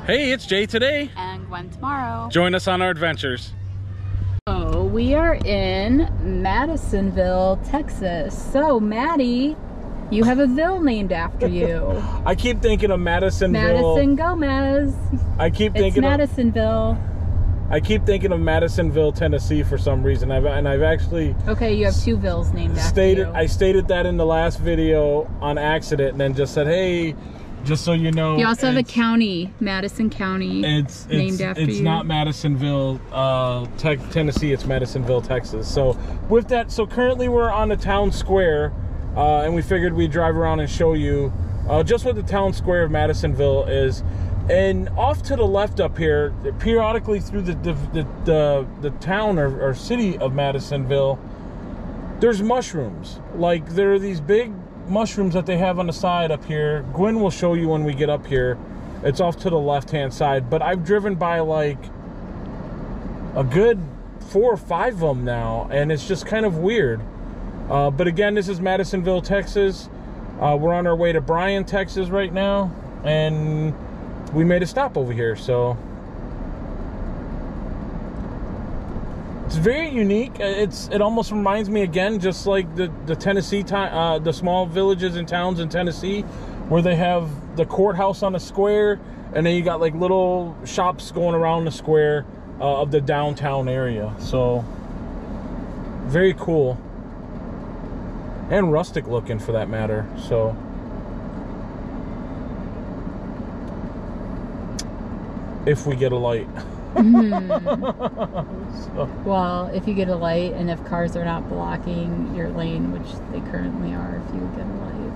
Hey, it's Jay today. And Gwen tomorrow. Join us on our adventures. Oh, we are in Madisonville, Texas. So, Maddie, you have a ville named after you. I keep thinking of Madisonville. Madison Gomez. I keep thinking it's Madisonville. I keep thinking of Madisonville, Tennessee for some reason. I've actually okay. You have two villes named after you. I stated that in the last video on accident, and then just said, "Hey, just so you know." You also have a county, Madison County, named after you. It's not Madisonville, Tennessee. It's Madisonville, Texas. So with that, so currently we're on the town square, and we figured we'd drive around and show you just what the town square of Madisonville is. And off to the left up here, periodically through the town or city of Madisonville, there's mushrooms. Like, there are these big mushrooms that they have on the side up here. Gwen will show you when we get up here. It's off to the left-hand side. But I've driven by like a good 4 or 5 of them now, and it's just kind of weird. But again, this is Madisonville, Texas. We're on our way to Bryan, Texas right now, and we made a stop over here, so it's very unique. It almost reminds me again, just like the Tennessee the small villages and towns in Tennessee, where they have the courthouse on a square, and then you got like little shops going around the square of the downtown area. So very cool and rustic looking, for that matter. So if we get a light. So. Well, if you get a light, and if cars are not blocking your lane, which they currently are, if you get a light.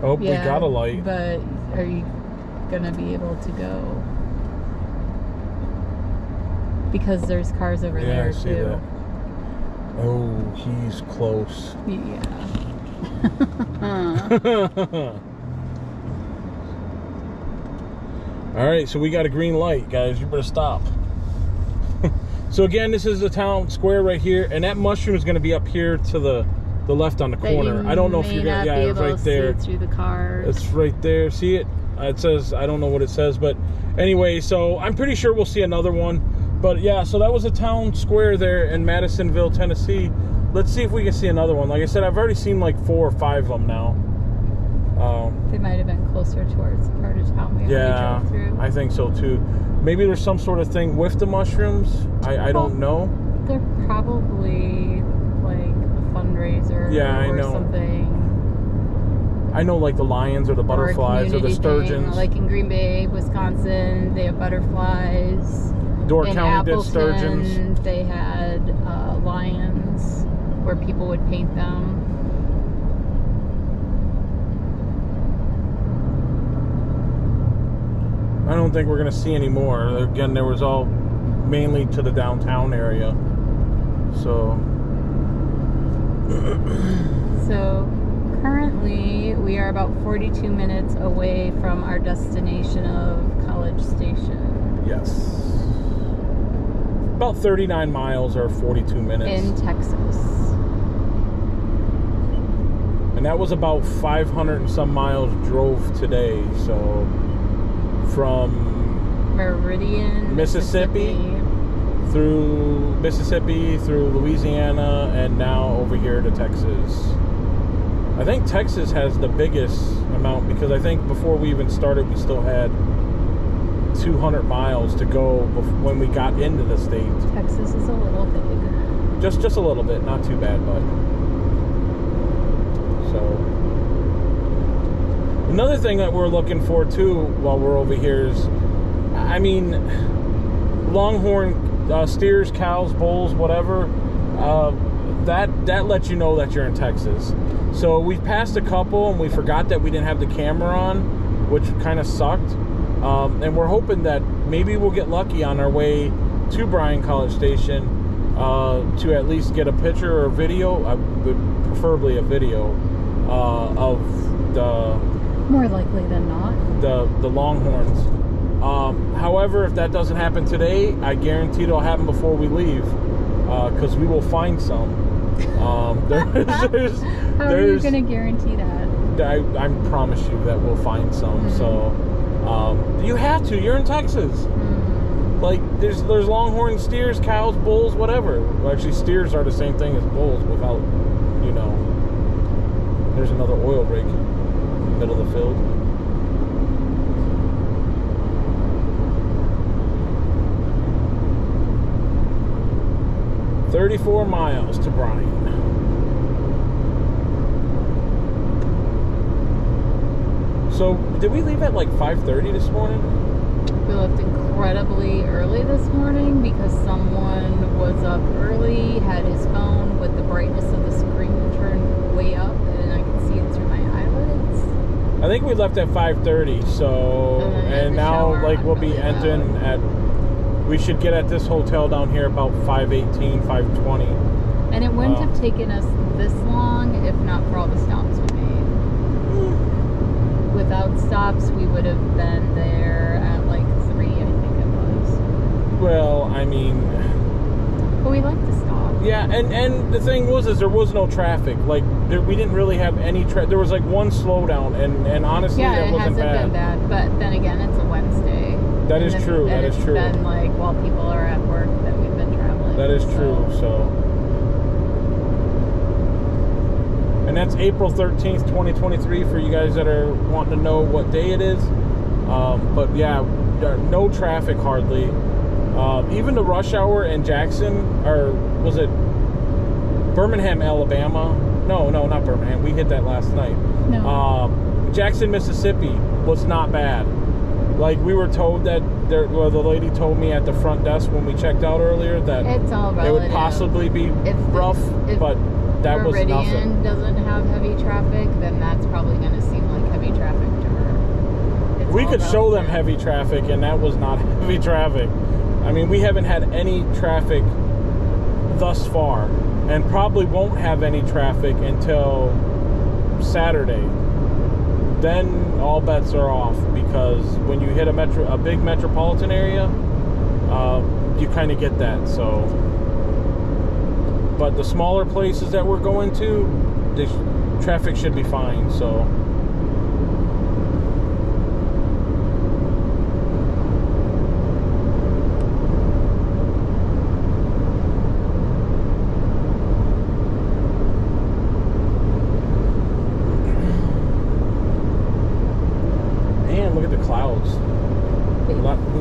Oh, yeah, we got a light. But are you gonna be able to go? Because there's cars over there, I see too. That. Oh, he's close. Yeah. All right, so we got a green light, guys. You better stop. So again, this is the town square right here, and that mushroom is going to be up here to the left on the corner. I don't know if you're gonna. Yeah, it's right there. See through the cars. It's right there. See it? It says, I don't know what it says, but anyway. So I'm pretty sure we'll see another one. But yeah, so that was a town square there in Madisonville, Tennessee. Let's see if we can see another one. Like I said, I've already seen like 4 or 5 of them now. They might have been closer towards the part of town we already drove through. I think so too. Maybe there's some sort of thing with the mushrooms. I don't know. They're probably like a fundraiser or something. I know, like the lions or the butterflies or the sturgeons. Thing. Like in Green Bay, Wisconsin, they have butterflies. Door in County Appleton, did sturgeons. They had lions where people would paint them. I don't think we're going to see any more. Again, there was all mainly to the downtown area. So currently we are about 42 minutes away from our destination of College Station. Yes. About 39 miles or 42 minutes. In Texas. And that was about 500 and some miles drove today. So from Meridian, Mississippi through Louisiana, and now over here to Texas. I think Texas has the biggest amount, because I think before we even started, we still had 200 miles to go when we got into the state. Texas is a little big. Just a little bit, not too bad, but so another thing that we're looking for too while we're over here is, I mean, longhorn steers, cows, bulls, whatever, that lets you know that you're in Texas. So we passed a couple and we forgot that we didn't have the camera on, which kind of sucked. And we're hoping that maybe we'll get lucky on our way to Bryan College Station to at least get a picture or a video, preferably a video, of the... More likely than not. The longhorns. However, if that doesn't happen today, I guarantee it'll happen before we leave, because we will find some. How are you going to guarantee that? I promise you that we'll find some. So you have to. You're in Texas. Like there's longhorn steers, cows, bulls, whatever. Well, actually, steers are the same thing as bulls without, you know. There's another oil rig in the middle of the field. $34 miles to Bryan. So, did we leave at like 5:30 this morning? We left incredibly early this morning because someone was up early, had his phone with the brightness of the screen turned way up, and I could see it through my eyelids. I think we left at 5:30, so, and now like we'll be entering at, we should get at this hotel down here about 5:18, 5:20. And it wouldn't have taken us this long if not for all the stops we made. Without stops, we would have been there at like 3, I think it was. Well, I mean... But we like to stop. Yeah, and the thing was is there was no traffic. Like, we didn't really have any traffic. There was like one slowdown, and honestly, that wasn't bad. Yeah, it hasn't been bad. But then again, it's a Wednesday. That is true, that is true. It's been like while people are at work that we've been traveling. That is true, so... And that's April 13th, 2023 for you guys that are wanting to know what day it is. But yeah, no traffic hardly. Even the rush hour in Jackson, or was it Birmingham, Alabama? No, not Birmingham. We hit that last night. No. Jackson, Mississippi was not bad. Like we were told that the lady told me at the front desk when we checked out earlier that it's all relative. It would possibly be rough, but that was nothing. Meridian doesn't have heavy traffic, then that's probably going to seem like heavy traffic to her. We could show them heavy traffic, and that was not heavy traffic. I mean, we haven't had any traffic thus far, and probably won't have any traffic until Saturday. Then all bets are off, because when you hit a big metropolitan area, you kind of get that. So, but the smaller places that we're going to, the traffic should be fine. So.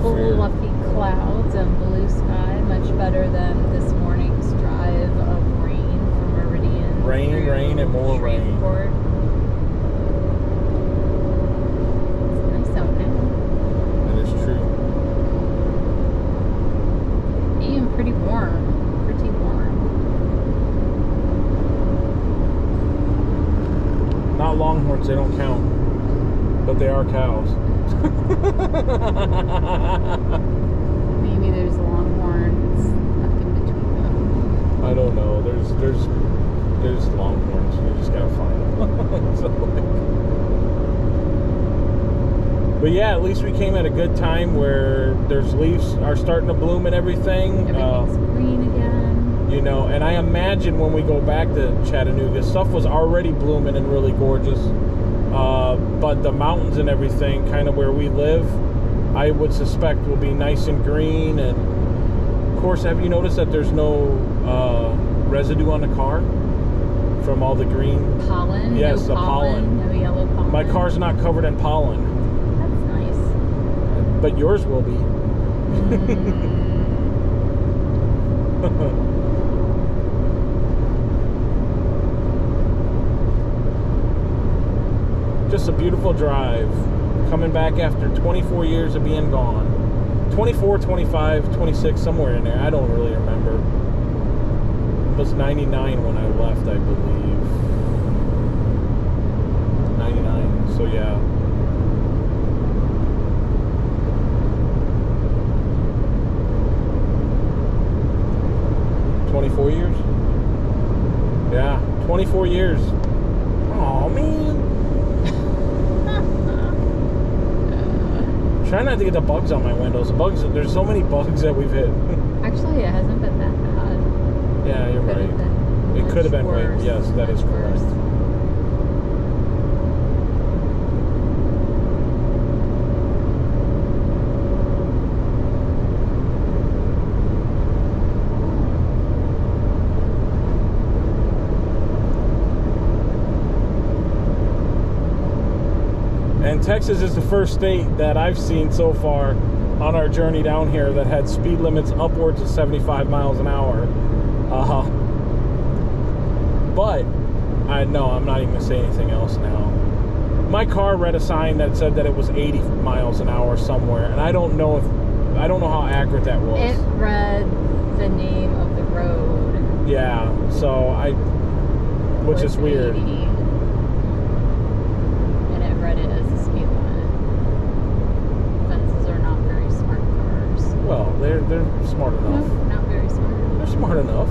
Fluffy clouds and blue sky, much better than this morning's drive of rain from Meridian. Rain, and more rain. It's nice out now. That is true. And pretty warm. Pretty warm. Not longhorns, they don't count. But they are cows. Maybe there's longhorns up in between them. I don't know. There's longhorns. You just gotta find them. So, but yeah, at least we came at a good time where there's leaves are starting to bloom and everything. Everything's green again. You know, and I imagine when we go back to Chattanooga, stuff was already blooming and really gorgeous. But the mountains and everything, kind of where we live, I would suspect will be nice and green. And of course, have you noticed that there's no residue on the car from all the green pollen? Yes, the pollen. No yellow pollen. My car's not covered in pollen. That's nice. But yours will be. Just a beautiful drive, coming back after 24 years of being gone. 24, 25, 26, somewhere in there. I don't really remember. It was 99 when I left, I believe. 99, so yeah. $24 years? Yeah, 24 years. Oh man. Try not to get the bugs on my windows. There's so many bugs that we've hit. Actually, it hasn't been that bad. Yeah, you're right. It could have been way, yes, that is correct. And Texas is the first state that I've seen so far on our journey down here that had speed limits upwards of 75 miles an hour. But I'm not even gonna say anything else now. My car read a sign that said that it was 80 miles an hour somewhere, and I don't know how accurate that was. It read the name of the road. Yeah, so which is weird. 80. And it read it as the speed limit. Fences are not very smart cars. Well, they're smart enough. No, not very smart. They're smart enough.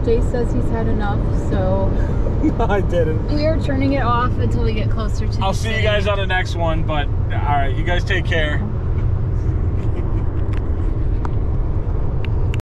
Jay says he's had enough, so I didn't. we are turning it off until we get closer to I'll see you guys on the next one, but all right, you guys take care.